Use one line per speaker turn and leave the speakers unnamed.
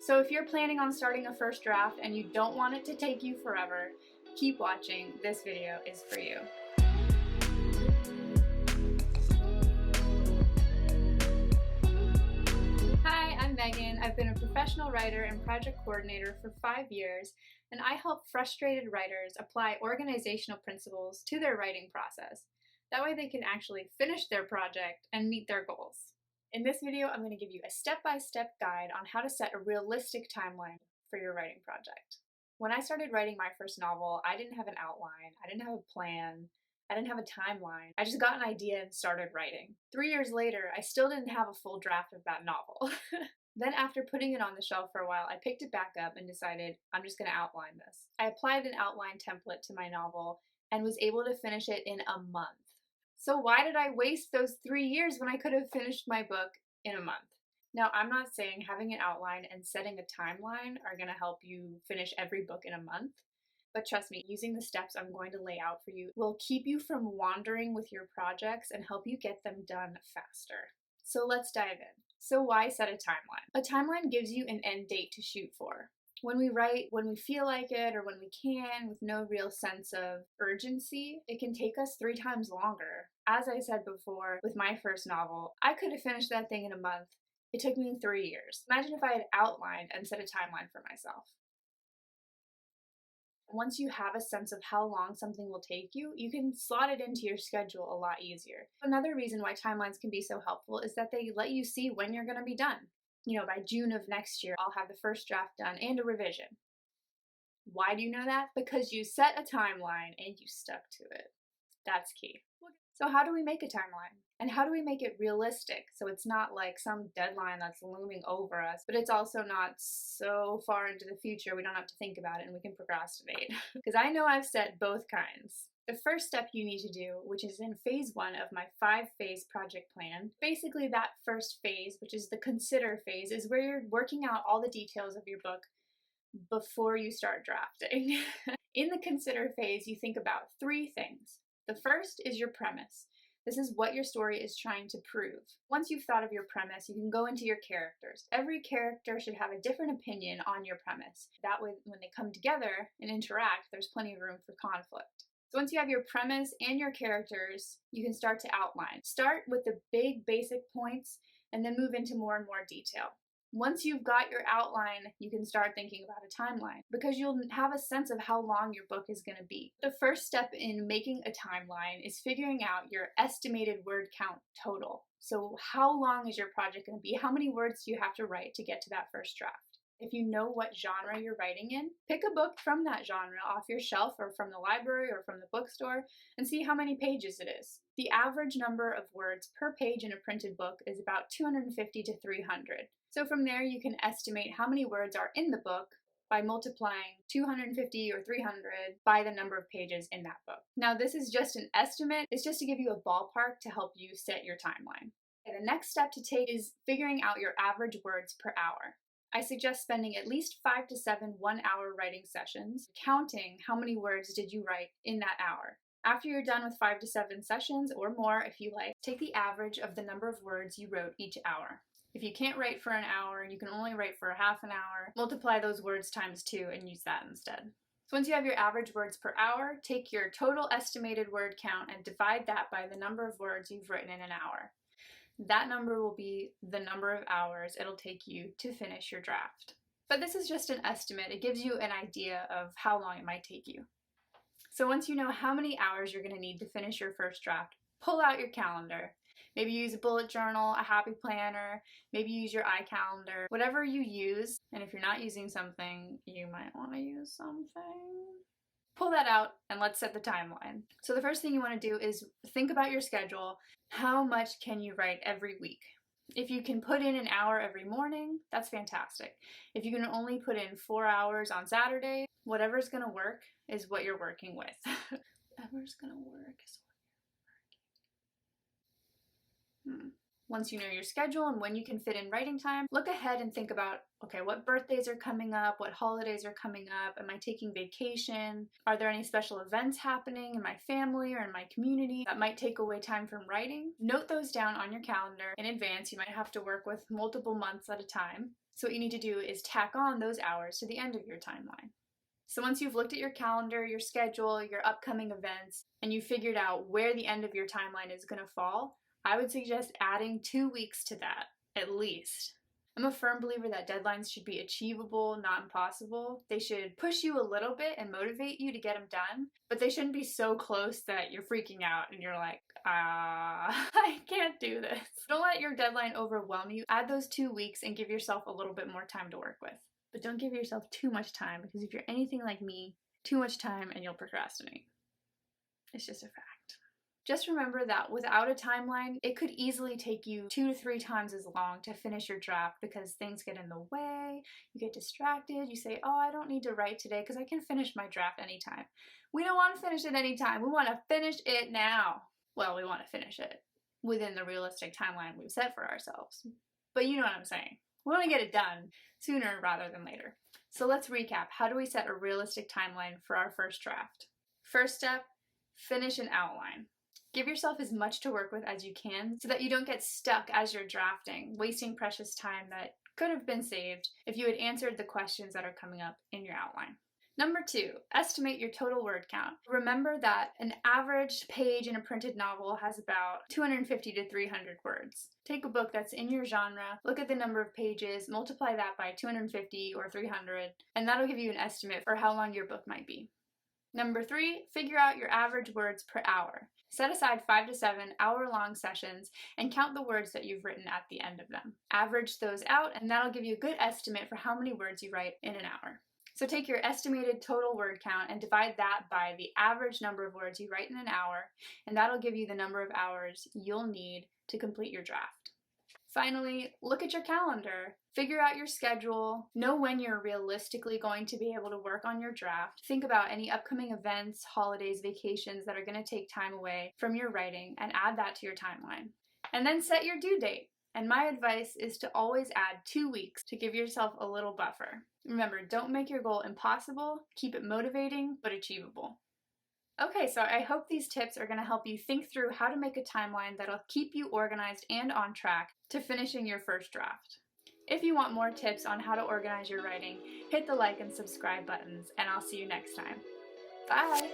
So if you're planning on starting a first draft and you don't want it to take you forever, keep watching. This video is for you. Hi, I'm Megan. I've been a professional writer and project coordinator for 5 years, and I help frustrated writers apply organizational principles to their writing process. That way they can actually finish their project and meet their goals. In this video, I'm going to give you a step-by-step guide on how to set a realistic timeline for your writing project. When I started writing my first novel, I didn't have an outline, I didn't have a plan, I didn't have a timeline. I just got an idea and started writing. 3 years later, I still didn't have a full draft of that novel. Then after putting it on the shelf for a while, I picked it back up and decided I'm just going to outline this. I applied an outline template to my novel and was able to finish it in a month. So why did I waste those 3 years when I could have finished my book in a month? Now, I'm not saying having an outline and setting a timeline are going to help you finish every book in a month, but trust me, using the steps I'm going to lay out for you will keep you from wandering with your projects and help you get them done faster. So let's dive in. So why set a timeline? A timeline gives you an end date to shoot for. When we write, when we feel like it or when we can, with no real sense of urgency, it can take us 3 times longer. As I said before, with my first novel, I could have finished that thing in a month. It took me 3 years. Imagine if I had outlined and set a timeline for myself. Once you have a sense of how long something will take you, you can slot it into your schedule a lot easier. Another reason why timelines can be so helpful is that they let you see when you're going to be done. By June of next year, I'll have the first draft done and a revision. Why do you know that? Because you set a timeline and you stuck to it. That's key. So how do we make a timeline? And how do we make it realistic so it's not like some deadline that's looming over us, but it's also not so far into the future we don't have to think about it and we can procrastinate? Because I know I've set both kinds. The first step you need to do, which is in phase 1 of my 5-phase project plan, basically that first phase, which is the consider phase, is where you're working out all the details of your book before you start drafting. In the consider phase, you think about 3 things. The first is your premise. This is what your story is trying to prove. Once you've thought of your premise, you can go into your characters. Every character should have a different opinion on your premise. That way, when they come together and interact, there's plenty of room for conflict. So once you have your premise and your characters, you can start to outline. Start with the big basic points and then move into more and more detail. Once you've got your outline, you can start thinking about a timeline because you'll have a sense of how long your book is going to be. The first step in making a timeline is figuring out your estimated word count total. So how long is your project going to be? How many words do you have to write to get to that first draft? If you know what genre you're writing in, pick a book from that genre off your shelf or from the library or from the bookstore and see how many pages it is. The average number of words per page in a printed book is about 250 to 300. So from there you can estimate how many words are in the book by multiplying 250 or 300 by the number of pages in that book. Now this is just an estimate, it's just to give you a ballpark to help you set your timeline. And the next step to take is figuring out your average words per hour. I suggest spending at least 5 to 7 one-hour writing sessions, counting how many words did you write in that hour. After you're done with 5 to 7 sessions, or more if you like, take the average of the number of words you wrote each hour. If you can't write for an hour and you can only write for a half an hour, multiply those words times 2 and use that instead. So once you have your average words per hour, take your total estimated word count and divide that by the number of words you've written in an hour. That number will be the number of hours it'll take you to finish your draft. But this is just an estimate. It gives you an idea of how long it might take you. So once you know how many hours you're going to need to finish your first draft, pull out your calendar. Maybe use a bullet journal, a happy planner, maybe use your iCalendar, whatever you use. And if you're not using something, you might want to use something. Pull that out and let's set the timeline. So the first thing you want to do is think about your schedule. How much can you write every week? If you can put in an hour every morning, that's fantastic. If you can only put in 4 hours on Saturday, whatever's going to work is what you're working with. Whatever's going to work is what you're working. Once you know your schedule and when you can fit in writing time, look ahead and think about, okay, what birthdays are coming up? What holidays are coming up? Am I taking vacation? Are there any special events happening in my family or in my community that might take away time from writing? Note those down on your calendar in advance. You might have to work with multiple months at a time. So what you need to do is tack on those hours to the end of your timeline. So once you've looked at your calendar, your schedule, your upcoming events, and you figured out where the end of your timeline is going to fall, I would suggest adding 2 weeks to that, at least. I'm a firm believer that deadlines should be achievable, not impossible. They should push you a little bit and motivate you to get them done, but they shouldn't be so close that you're freaking out and you're like, I can't do this. Don't let your deadline overwhelm you. Add those 2 weeks and give yourself a little bit more time to work with. But don't give yourself too much time, because if you're anything like me, too much time and you'll procrastinate. It's just a fact. Just remember that without a timeline, it could easily take you 2 to 3 times as long to finish your draft because things get in the way, you get distracted, you say, oh, I don't need to write today because I can finish my draft anytime. We don't want to finish it anytime. We want to finish it now. Well, we want to finish it within the realistic timeline we've set for ourselves. But you know what I'm saying. We want to get it done sooner rather than later. So let's recap. How do we set a realistic timeline for our first draft? First step, finish an outline. Give yourself as much to work with as you can so that you don't get stuck as you're drafting, wasting precious time that could have been saved if you had answered the questions that are coming up in your outline. Number 2, estimate your total word count. Remember that an average page in a printed novel has about 250 to 300 words. Take a book that's in your genre, look at the number of pages, multiply that by 250 or 300, and that'll give you an estimate for how long your book might be. Number 3, figure out your average words per hour. Set aside 5 to 7 hour-long sessions and count the words that you've written at the end of them. Average those out, and that'll give you a good estimate for how many words you write in an hour. So take your estimated total word count and divide that by the average number of words you write in an hour, and that'll give you the number of hours you'll need to complete your draft. Finally, look at your calendar, figure out your schedule, know when you're realistically going to be able to work on your draft, think about any upcoming events, holidays, vacations that are going to take time away from your writing, and add that to your timeline. And then set your due date. And my advice is to always add 2 weeks to give yourself a little buffer. Remember, don't make your goal impossible, keep it motivating but achievable. Okay, so I hope these tips are going to help you think through how to make a timeline that'll keep you organized and on track to finishing your first draft. If you want more tips on how to organize your writing, hit the like and subscribe buttons, and I'll see you next time. Bye!